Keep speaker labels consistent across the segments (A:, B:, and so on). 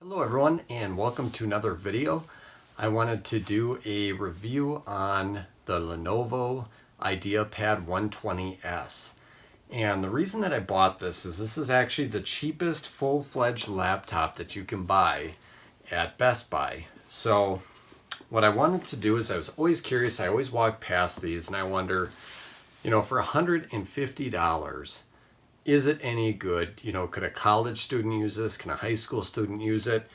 A: Hello everyone and welcome to another video. I wanted to do a review on the Lenovo IdeaPad 120S. And the reason that I bought this is actually the cheapest full-fledged laptop that you can buy at Best Buy. So what I wanted to do is I was always curious, I always walk past these and I wonder, for $150, is it any good? Could a college student use this? Can a high school student use it?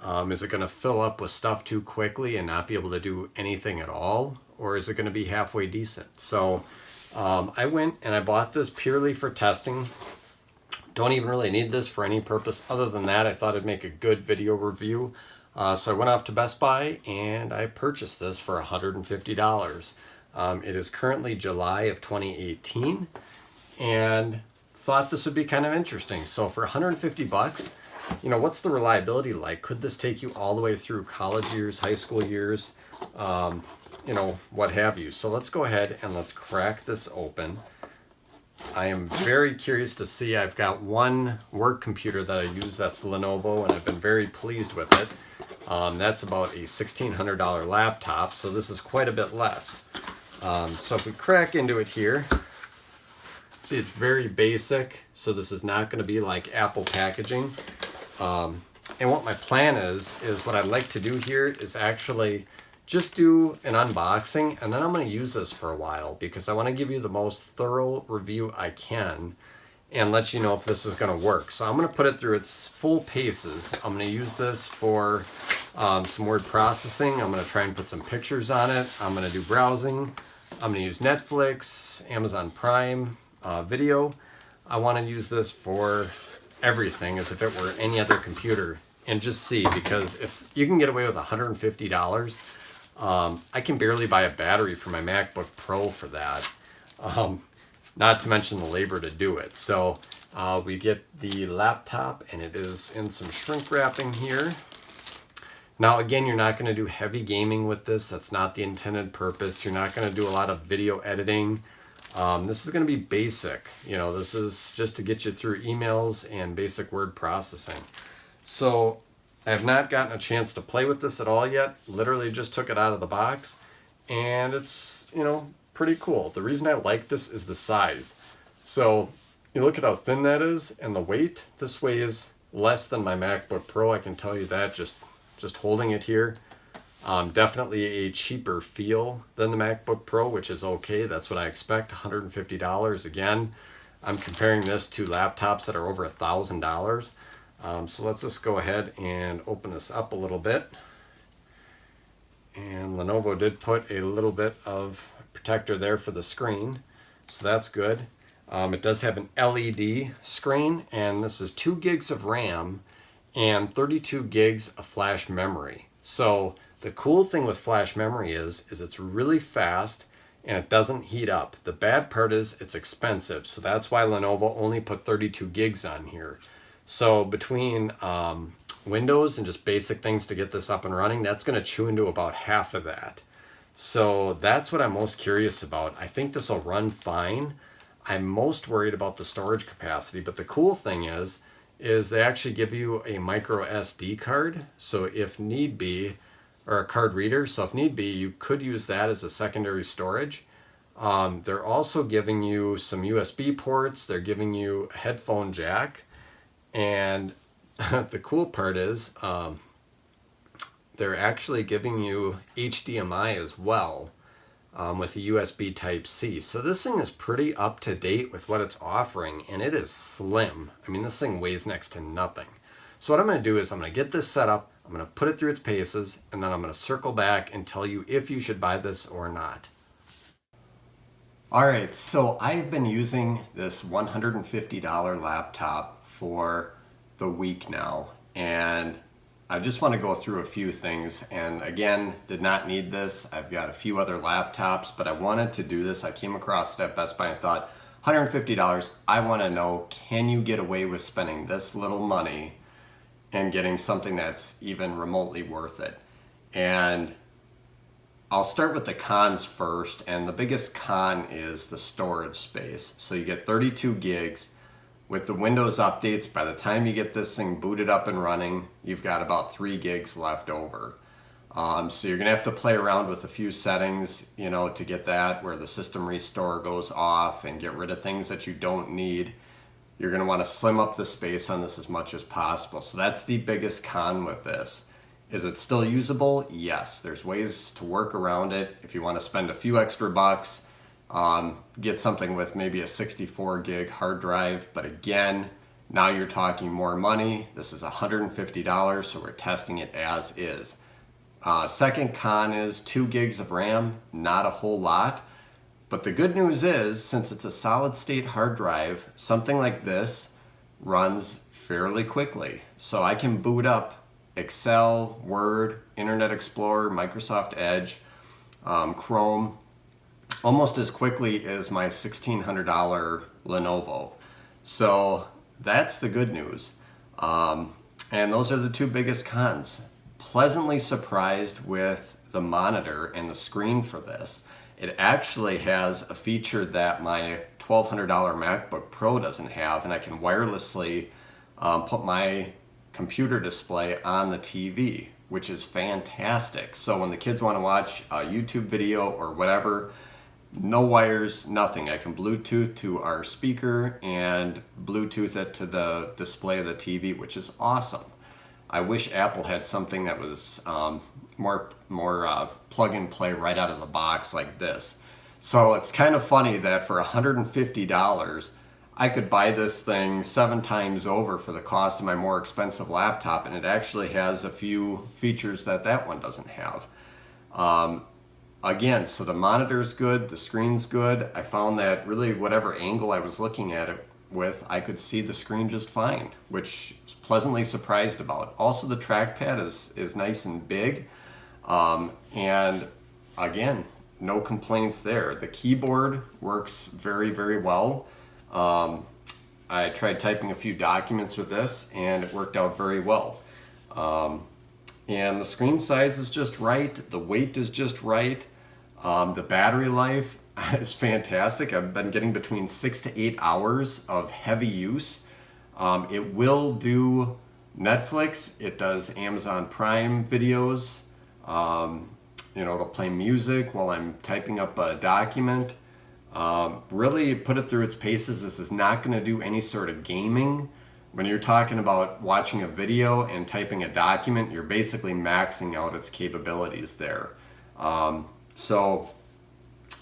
A: Is it going to fill up with stuff too quickly and not be able to do anything at all? Or is it going to be halfway decent? So I went and I bought this purely for testing. Don't even really need this for any purpose other than that. I thought it'd make a good video review. So I went off to Best Buy and I purchased this for $150. It is currently July of 2018 and thought this would be kind of interesting. So for 150 bucks, what's the reliability like? Could this take you all the way through college years, high school years, what have you? So let's go ahead and let's crack this open. I am very curious to see. I've got one work computer that I use that's Lenovo and I've been very pleased with it. That's about a $1,600 laptop, so this is quite a bit less. So if we crack into it here, see, it's very basic, so this is not going to be like Apple packaging. And what my plan is what I'd like to do here is actually just do an unboxing, and then I'm going to use this for a while because I want to give you the most thorough review I can and let you know if this is going to work. So I'm going to put it through its full paces. I'm going to use this for some word processing. I'm going to try and put some pictures on it. I'm going to do browsing. I'm going to use Netflix, Amazon Prime, video. I want to use this for everything as if it were any other computer and just see, because if you can get away with $150, I can barely buy a battery for my MacBook Pro for that, not to mention the labor to do it. So we get the laptop and it is in some shrink wrapping here. Now again, you're not going to do heavy gaming with this. That's not the intended purpose. You're not going to do a lot of video editing. This is going to be basic. This is just to get you through emails and basic word processing. So I have not gotten a chance to play with this at all yet. Literally just took it out of the box and it's, pretty cool. The reason I like this is the size. So you look at how thin that is and the weight. This weighs less than my MacBook Pro. I can tell you that just holding it here. Definitely a cheaper feel than the MacBook Pro, which is okay. That's what I expect, $150. Again, I'm comparing this to laptops that are over $1,000. So let's just go ahead and open this up a little bit. And Lenovo did put a little bit of protector there for the screen, so that's good. It does have an LED screen, and this is 2 gigs of RAM and 32 gigs of flash memory. So the cool thing with flash memory is it's really fast and it doesn't heat up. The bad part is it's expensive, so that's why Lenovo only put 32 gigs on here. So between Windows and just basic things to get this up and running, that's going to chew into about half of that. So that's what I'm most curious about. I think this will run fine. I'm most worried about the storage capacity, but the cool thing is they actually give you a micro SD card. So if need be, or a card reader. So if need be, you could use that as a secondary storage. They're also giving you some USB ports. They're giving you a headphone jack. And the cool part is they're actually giving you HDMI as well with a USB Type-C. So this thing is pretty up to date with what it's offering, and it is slim. I mean, this thing weighs next to nothing. So what I'm going to do is I'm going to get this set up, I'm going to put it through its paces, and then I'm going to circle back and tell you if you should buy this or not. Alright, so I've been using this $150 laptop for the week now, and I just want to go through a few things. And again, did not need this. I've got a few other laptops, but I wanted to do this. I came across it at Best Buy and thought, $150, I want to know, can you get away with spending this little money and getting something that's even remotely worth it? And I'll start with the cons first, and the biggest con is the storage space. So you get 32 gigs with the Windows updates, by the time you get this thing booted up and running, you've got about 3 gigs left over. So you're gonna have to play around with a few settings, you know, to get that where the system restore goes off and get rid of things that you don't need. You're gonna wanna slim up the space on this as much as possible. So that's the biggest con with this. Is it still usable? Yes, there's ways to work around it. If you wanna spend a few extra bucks, get something with maybe a 64 gig hard drive, but again, now you're talking more money. This is $150, so we're testing it as is. Second con is 2 gigs of RAM, not a whole lot. But the good news is, since it's a solid state hard drive, something like this runs fairly quickly. So I can boot up Excel, Word, Internet Explorer, Microsoft Edge, Chrome, almost as quickly as my $1,600 Lenovo. So that's the good news. And those are the 2 biggest cons. Pleasantly surprised with the monitor and the screen for this. It actually has a feature that my $1,200 MacBook Pro doesn't have, and I can wirelessly put my computer display on the TV, which is fantastic. So when the kids want to watch a YouTube video or whatever, no wires, nothing. I can Bluetooth to our speaker and Bluetooth it to the display of the TV, which is awesome. I wish Apple had something that was more plug and play right out of the box like this. So it's kind of funny that for $150, I could buy this thing 7 times over for the cost of my more expensive laptop, and it actually has a few features that that one doesn't have. Again, so the monitor's good, the screen's good. I found that really whatever angle I was looking at it with, I could see the screen just fine, which I was pleasantly surprised about. Also, the trackpad is nice and big, and again, no complaints there. The keyboard works very, very well. I tried typing a few documents with this, and it worked out very well. And the screen size is just right, the weight is just right, the battery life is fantastic. I've been getting between 6 to 8 hours of heavy use. It will do Netflix, it does Amazon Prime videos, you know, it'll play music while I'm typing up a document. Really put it through its paces. This is not going to do any sort of gaming. When you're talking about watching a video and typing a document, you're basically maxing out its capabilities there. So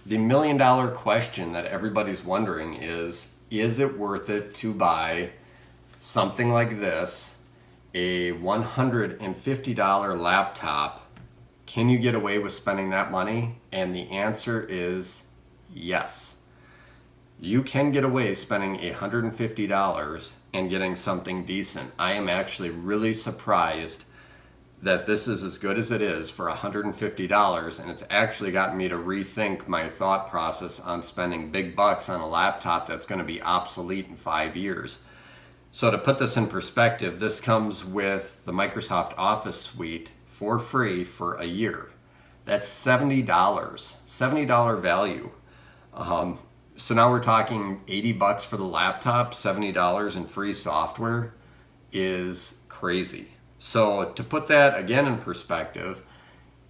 A: the $1 million question that everybody's wondering is it worth it to buy something like this, a $150 laptop? Can you get away with spending that money? And the answer is yes. You can get away spending $150 and getting something decent. I am actually really surprised that this is as good as it is for $150, and it's actually gotten me to rethink my thought process on spending big bucks on a laptop that's going to be obsolete in 5 years. So to put this in perspective, this comes with the Microsoft Office suite for free for a year. That's $70, $70 value. So now we're talking 80 bucks for the laptop, $70 in free software is crazy. So to put that again in perspective,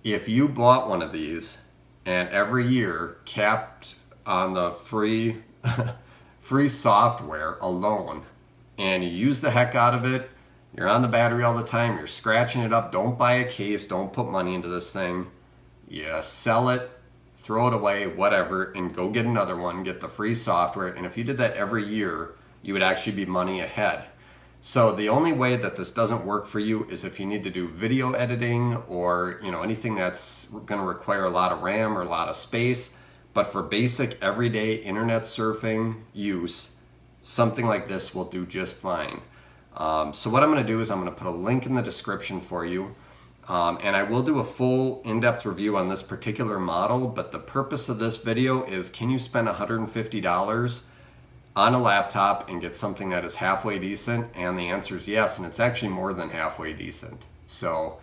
A: if you bought one of these and every year capped on the free software alone, and you use the heck out of it, you're on the battery all the time, you're scratching it up, don't buy a case, don't put money into this thing, you sell it, throw it away, whatever, and go get another one, get the free software. And if you did that every year, you would actually be money ahead. So the only way that this doesn't work for you is if you need to do video editing or, you know, anything that's going to require a lot of RAM or a lot of space. But for basic everyday internet surfing use, something like this will do just fine. So what I'm going to do is I'm going to put a link in the description for you. And I will do a full in-depth review on this particular model, but the purpose of this video is, can you spend $150 on a laptop and get something that is halfway decent? And the answer is yes, and it's actually more than halfway decent. So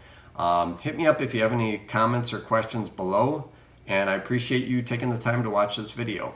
A: hit me up if you have any comments or questions below, and I appreciate you taking the time to watch this video.